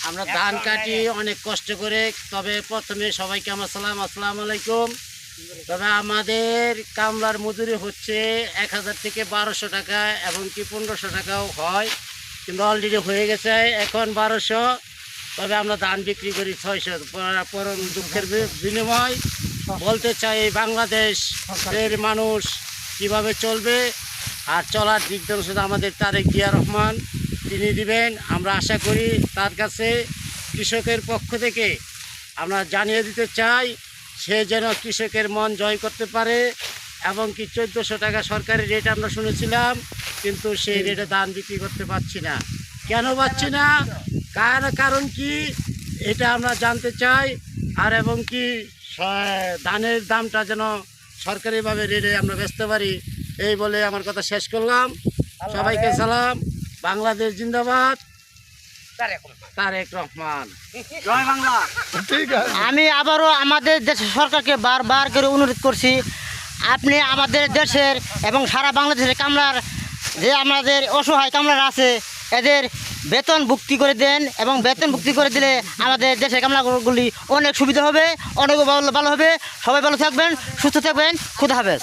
আমরা ধান কাটি অনেক কষ্ট করে। তবে প্রথমে সবাইকে আমার আসসালামু আলাইকুম। তবে আমাদের কামলার মজুরি হচ্ছে 1000 থেকে 1200 টাকা, এবং কি 1500 টাকাও হয়, কিন্তু অলরেডি হয়ে গেছে এখন 1200। তবে আমরা ধান বিক্রি করি 600। পরম দুঃখের বিনিময় বলতে চাই, বাংলাদেশের মানুষ কিভাবে চলবে আর চলার দিকদর্শন আমাদের তারেক জিয়া রহমান তিনি দিবেন। আমরা আশা করি তার কাছে কৃষকের পক্ষ থেকে আমরা জানিয়ে দিতে চাই, সে যেন কৃষকের মন জয় করতে পারে। এবং কি 1400 টাকা সরকারি রেট আমরা শুনেছিলাম, কিন্তু সেই রেটে ধান বিক্রি করতে পারছি না। কেন পাচ্ছি না, কারণ কি এটা আমরা জানতে চাই। আর এবং কি ধানের দামটা যেন সরকারিভাবে রেটে আমরা বেচতে পারি, এই বলে আমার কথা শেষ করলাম। সবাইকে সালাম। বাংলাদেশ জিন্দাবাদ। তারেক রহমান জয় বাংলা। আমি আবারও আমাদের দেশের সরকারকে বারবার করে অনুরোধ করছি, আপনি আমাদের দেশের এবং সারা বাংলাদেশের কামলার যে আমাদের অসহায় কামলার আছে এদের বেতন ভুক্তি করে দেন, এবং বেতন ভুক্তি করে দিলে আমাদের দেশের কামলাগুলি অনেক সুবিধা হবে, অনেক ভালো হবে। সবাই ভালো থাকবেন, সুস্থ থাকবেন। খুদা হাফেজ।